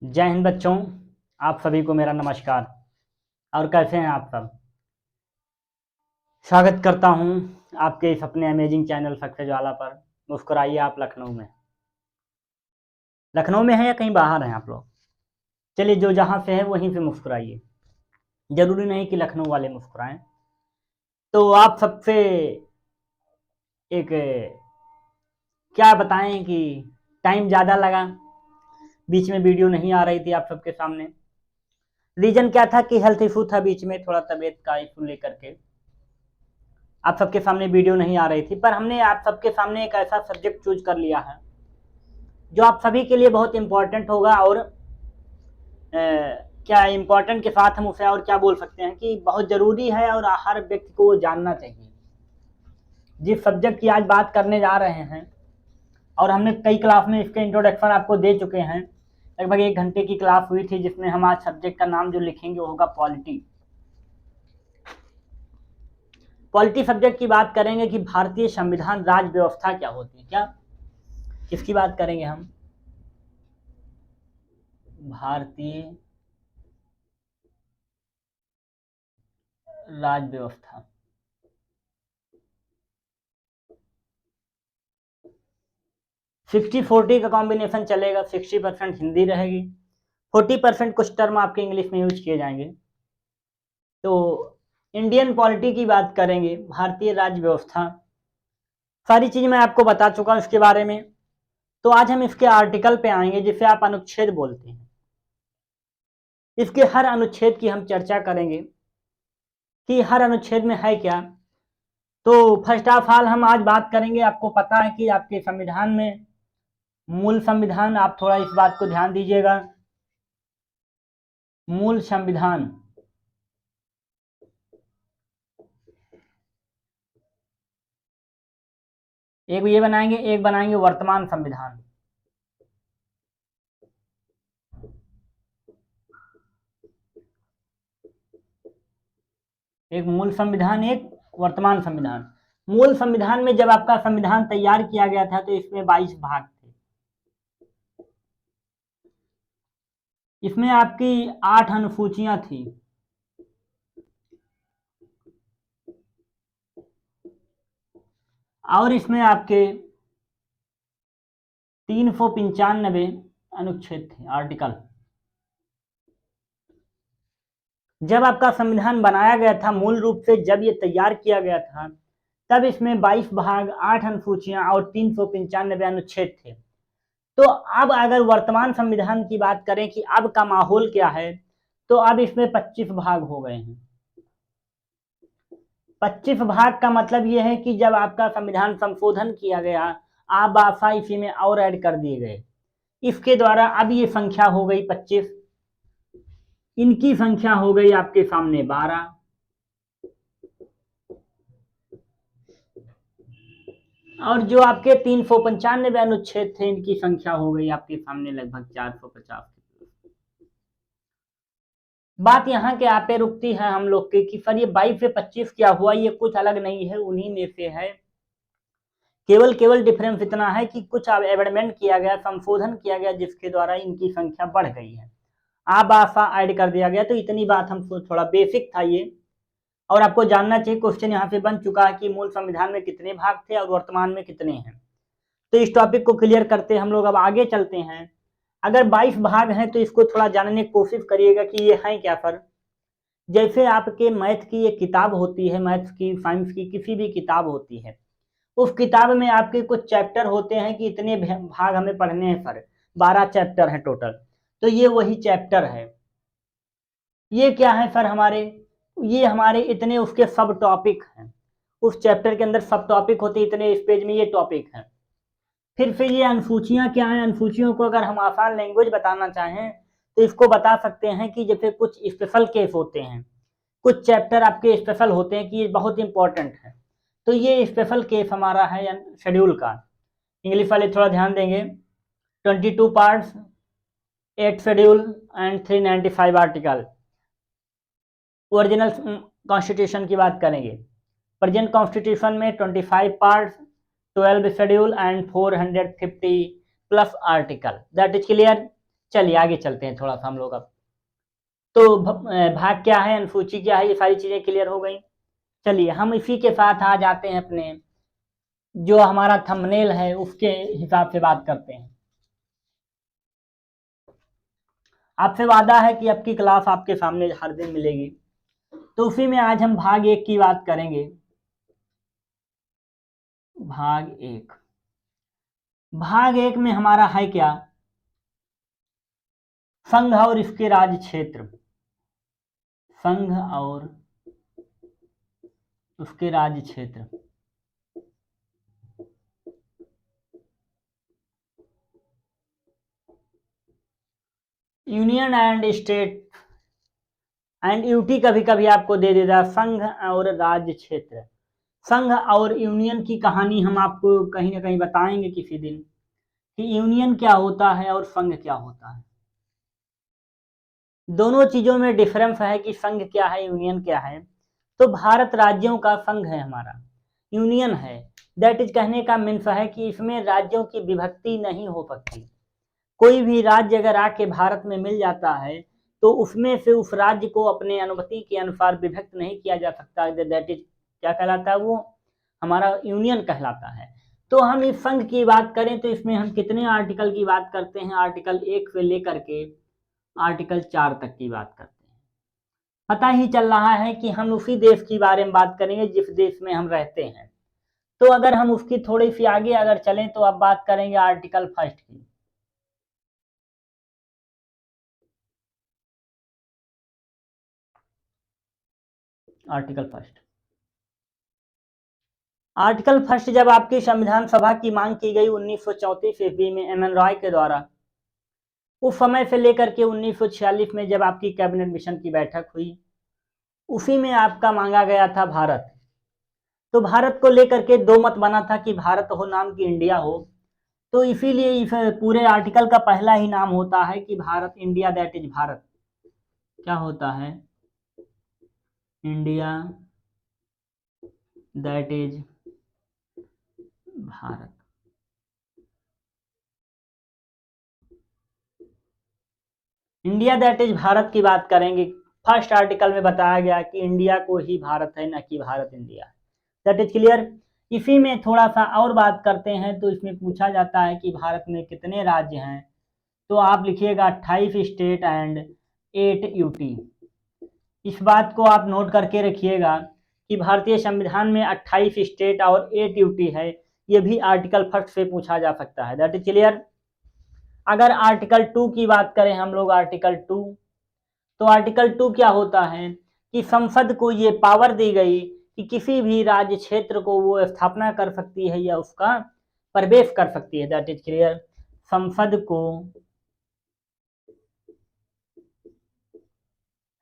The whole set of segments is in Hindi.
जय हिंद बच्चों, आप सभी को मेरा नमस्कार। और कैसे हैं आप सब? स्वागत करता हूं आपके इस अपने अमेजिंग चैनल सक्सेस वाला पर। मुस्कुराइए आप लखनऊ में। लखनऊ में हैं या कहीं बाहर हैं आप लोग? चलिए, जो जहां से है वहीं से मुस्कुराइए। जरूरी नहीं कि लखनऊ वाले मुस्कुराएं। तो आप सबसे एक क्या बताएं कि टाइम ज़्यादा लगा, बीच में वीडियो नहीं आ रही थी आप सबके सामने। रीजन क्या था कि हेल्थ इशू था, बीच में थोड़ा तबीयत का इशू लेकर के आप सबके सामने वीडियो नहीं आ रही थी। पर हमने आप सबके सामने एक ऐसा सब्जेक्ट चूज कर लिया है जो आप सभी के लिए बहुत इंपॉर्टेंट होगा। और क्या इंपॉर्टेंट के साथ हम उसे और क्या बोल सकते हैं कि बहुत ज़रूरी है और हर व्यक्ति को वो जानना चाहिए। जिस सब्जेक्ट की आज बात करने जा रहे हैं, और हमने कई क्लास में इसके इंट्रोडक्शन आपको दे चुके हैं। लगभग 1 घंटे की क्लास हुई थी जिसमें हम आज सब्जेक्ट का नाम जो लिखेंगे वो होगा पॉलिटी। पॉलिटी सब्जेक्ट की बात करेंगे कि भारतीय संविधान राज व्यवस्था क्या होती है। क्या किसकी बात करेंगे हम? भारतीय राज व्यवस्था। सिक्सटी 40 का कॉम्बिनेशन चलेगा। 60% हिंदी रहेगी, 40% कुछ टर्म आपके इंग्लिश में यूज किए जाएंगे। तो इंडियन पॉलिटी की बात करेंगे, भारतीय राज्य व्यवस्था। सारी चीज मैं आपको बता चुका हूं इसके बारे में। तो आज हम इसके आर्टिकल पे आएंगे जिसे आप अनुच्छेद बोलते हैं। इसके हर अनुच्छेद की हम चर्चा करेंगे कि हर अनुच्छेद में है क्या। तो फर्स्ट ऑफ ऑल हम आज बात करेंगे, आपको पता है कि आपके संविधान में मूल संविधान, आप थोड़ा इस बात को ध्यान दीजिएगा। मूल संविधान, एक ये बनाएंगे, एक बनाएंगे वर्तमान संविधान। एक मूल संविधान, एक वर्तमान संविधान। मूल संविधान में जब आपका संविधान तैयार किया गया था तो इसमें 22 भाग थे। इसमें आपकी 8 अनुसूचियां थी। और इसमें आपके 395 अनुच्छेद थे, आर्टिकल। जब आपका संविधान बनाया गया था, मूल रूप से जब ये तैयार किया गया था, तब इसमें 22 भाग, 8 अनुसूचियां और 395 अनुच्छेद थे। तो अब अगर वर्तमान संविधान की बात करें कि अब का माहौल क्या है, तो अब इसमें 25 भाग हो गए हैं। 25 भाग का मतलब यह है कि जब आपका संविधान संशोधन किया गया, आबासा इसी में और ऐड कर दिए गए। इसके द्वारा अब ये संख्या हो गई 25। इनकी संख्या हो गई आपके सामने 12। और जो आपके 395 अनुच्छेद थे, इनकी संख्या हो गई आपके सामने लगभग 450। बात यहाँ के आप पे रुकती है हम लोग की कि सर ये 22 से 25 क्या हुआ, ये कुछ अलग नहीं है, उन्हीं में से है। केवल डिफरेंस इतना है कि कुछ एमेंडमेंट किया गया, संशोधन किया गया, जिसके द्वारा इनकी संख्या बढ़ गई है। आबासा ऐड कर दिया गया। तो इतनी बात हमको, थोड़ा बेसिक था ये। और आपको जानना चाहिए, क्वेश्चन यहाँ पे बन चुका है कि मूल संविधान में कितने भाग थे और वर्तमान में कितने हैं। तो इस टॉपिक को क्लियर करते हम लोग अब आगे चलते हैं। अगर 22 भाग हैं तो इसको थोड़ा जानने की कोशिश करिएगा कि ये हैं क्या। सर जैसे आपके मैथ की एक किताब होती है, मैथ्स की, साइंस की, किसी भी किताब होती है, उस किताब में आपके कुछ चैप्टर होते हैं कि इतने भाग हमें पढ़ने हैं सर, 12 चैप्टर हैं टोटल। तो ये वही चैप्टर है। ये क्या है सर हमारे, ये हमारे इतने उसके सब टॉपिक हैं। उस चैप्टर के अंदर सब टॉपिक होते हैं, इतने इस पेज में ये टॉपिक हैं। फिर ये अनुसूचियां क्या हैं? अनुसूचियों को अगर हम आसान लैंग्वेज बताना चाहें तो इसको बता सकते हैं कि जैसे कुछ स्पेशल केस होते हैं, कुछ चैप्टर आपके स्पेशल होते हैं कि ये बहुत इंपॉर्टेंट है। तो ये स्पेशल केस हमारा है शेड्यूल का। इंग्लिश वाले थोड़ा ध्यान देंगे। 22 parts, 8 schedule and 395 article. Original constitution की बात करेंगे, प्रेजेंट कॉन्स्टिट्यूशन में 25 parts, 12 schedule and 450 plus article. That is clear. चलिए आगे चलते हैं थोड़ा सा हम लोग अब। तो भाग क्या है, अनुसूची क्या है, ये सारी चीजें क्लियर हो गई। चलिए हम इसी के साथ आ जाते हैं अपने जो हमारा थंबनेल है उसके हिसाब से बात करते हैं। आपसे वादा है कि आपकी क्लास आपके सामने हर दिन मिलेगी, तो उसी में आज हम भाग 1 की बात करेंगे। भाग 1, भाग 1 में हमारा है क्या, संघ और इसके राज्य क्षेत्र, संघ और उसके राज्य क्षेत्र। Union and state and UT कभी कभी आपको दे देता है, संघ और राज्य क्षेत्र। संघ और यूनियन की कहानी हम आपको कहीं ना कहीं बताएंगे किसी दिन कि यूनियन क्या होता है और संघ क्या होता है। दोनों चीजों में डिफरेंस है कि संघ क्या है, यूनियन क्या है। तो भारत राज्यों का संघ है हमारा, यूनियन है। दैट इज कहने का मीन्स है कि इसमें राज्यों की विभक्ति नहीं हो सकती। कोई भी राज्य अगर आके भारत में मिल जाता है तो उसमें से उस राज्य को अपने अनुमति के अनुसार विभक्त नहीं किया जा सकता। दैट इज क्या कहलाता है, वो हमारा यूनियन कहलाता है। तो हम इस संघ की बात करें तो इसमें हम कितने आर्टिकल की बात करते हैं, आर्टिकल 1 से लेकर के आर्टिकल 4 तक की बात करते हैं। पता ही चल रहा है कि हम उसी देश की बारे में बात करेंगे जिस देश में हम रहते हैं। तो अगर हम उसकी थोड़ी सी आगे अगर चलें तो अब बात करेंगे आर्टिकल 1 की। आर्टिकल 1, आर्टिकल 1 जब आपकी संविधान सभा की मांग की गई 1934 ईस्वी में एम एन रॉय के द्वारा, उस समय से लेकर के 1946 में जब आपकी कैबिनेट मिशन की बैठक हुई, उसी में आपका मांगा गया था भारत। तो भारत को लेकर के दो मत बना था कि भारत हो नाम की इंडिया हो। तो इसीलिए इस पूरे आर्टिकल का पहला ही नाम होता है कि Bharat, India, that is Bharat. क्या होता है, India that is Bharat. India that is Bharat की बात करेंगे। फर्स्ट आर्टिकल में बताया गया कि इंडिया को ही भारत है, न कि Bharat India. That is clear. इसी में थोड़ा सा और बात करते हैं तो इसमें पूछा जाता है कि भारत में कितने राज्य हैं। तो आप लिखिएगा 28 स्टेट एंड 8 यूटी। इस बात को आप नोट करके रखिएगा कि भारतीय संविधान में 28 स्टेट और 8 यूटी है। ये भी आर्टिकल 1 से पूछा जा सकता है। That is clear. अगर आर्टिकल 2 की बात करें हम लोग, आर्टिकल 2, तो आर्टिकल 2 क्या होता है कि संसद को ये पावर दी गई कि किसी भी राज्य क्षेत्र को वो स्थापना कर सकती है या उसका प्रवेश कर सकती है। That is clear. संसद को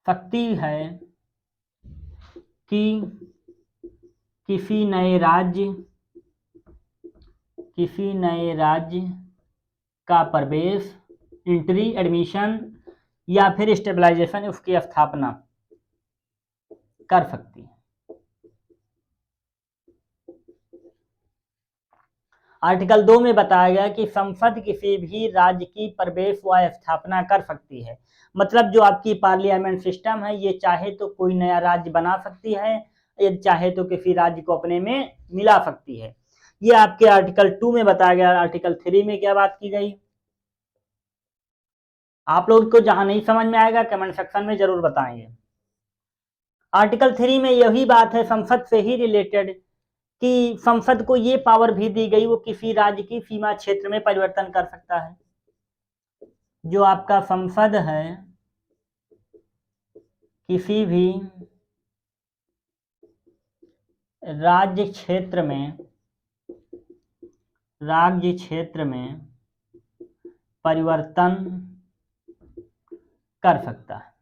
शक्ति है कि किसी नए राज्य का प्रवेश, एंट्री, एडमिशन या फिर स्टेबलाइजेशन, उसकी स्थापना कर सकती है। आर्टिकल 2 में बताया गया कि संसद किसी भी राज्य की प्रवेश व स्थापना कर सकती है। मतलब जो आपकी पार्लियामेंट सिस्टम है, ये चाहे तो कोई नया राज्य बना सकती है, या चाहे तो किसी राज्य को अपने में मिला सकती है। ये आपके आर्टिकल 2 में बताया गया। आर्टिकल 3 में क्या बात की गई, आप लोग को जहां नहीं समझ में आएगा कमेंट सेक्शन में जरूर बताएंगे। आर्टिकल 3 में यही बात है, संसद से ही रिलेटेड, कि संसद को ये पावर भी दी गई वो किसी राज्य की सीमा क्षेत्र में परिवर्तन कर सकता है। जो आपका संसद है किसी भी राज्य क्षेत्र में परिवर्तन कर सकता है,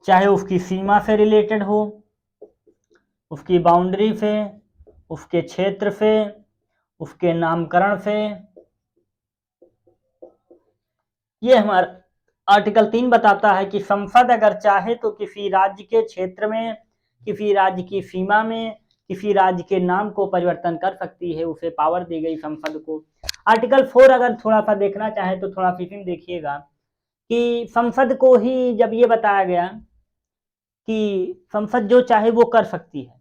चाहे उसकी सीमा से रिलेटेड हो, उसकी बाउंड्री से, उसके क्षेत्र से, उसके नामकरण से। ये हमारा आर्टिकल 3 बताता है कि संसद अगर चाहे तो किसी राज्य के क्षेत्र में, किसी राज्य की सीमा में, किसी राज्य के नाम को परिवर्तन कर सकती है, उसे पावर दी गई संसद को। आर्टिकल 4 अगर थोड़ा सा देखना चाहे तो थोड़ा फिर देखिएगा कि संसद को ही जब ये बताया गया कि संसद जो चाहे वो कर सकती है,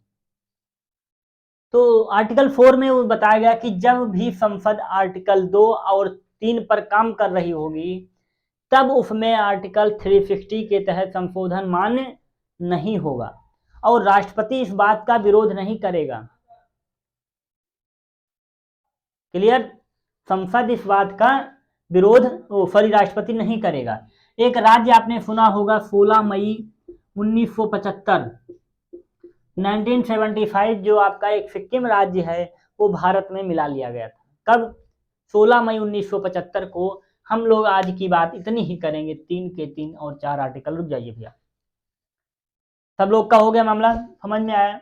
तो आर्टिकल 4 में वो बताया गया कि जब भी संसद आर्टिकल 2 और 3 पर काम कर रही होगी तब उसमें आर्टिकल 360 के तहत संशोधन मान्य नहीं होगा और राष्ट्रपति इस बात का विरोध नहीं करेगा। क्लियर? संसद इस बात का विरोध राष्ट्रपति नहीं करेगा। एक राज्य आपने सुना होगा 16 मई 1975 1975 जो आपका एक सिक्किम राज्य है वो भारत में मिला लिया गया था। कब? 16 मई 1975 को। हम लोग आज की बात इतनी ही करेंगे, 3 के 3 और 4 आर्टिकल। रुक जाइए भैया, सब लोग का हो गया मामला, समझ में आया?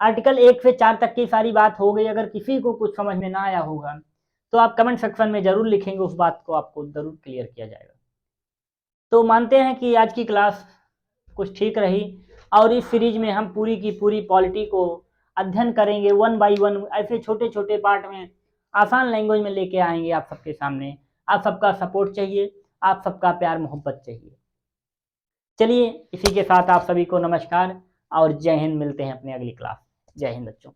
आर्टिकल 1 से 4 तक की सारी बात हो गई। अगर किसी को कुछ समझ में ना आया होगा तो आप कमेंट सेक्शन में जरूर लिखेंगे, उस बात को आपको जरूर क्लियर किया जाएगा। तो मानते हैं कि आज की क्लास कुछ ठीक रही और इस सीरीज में हम पूरी की पूरी पॉलिटी को अध्ययन करेंगे 1 बाय 1, ऐसे छोटे छोटे पार्ट में आसान लैंग्वेज में लेके आएंगे आप सबके सामने। आप सबका सपोर्ट चाहिए, आप सबका प्यार मोहब्बत चाहिए। चलिए इसी के साथ आप सभी को नमस्कार और जय हिंद। मिलते हैं अपने अगली क्लास। जय हिंद बच्चों।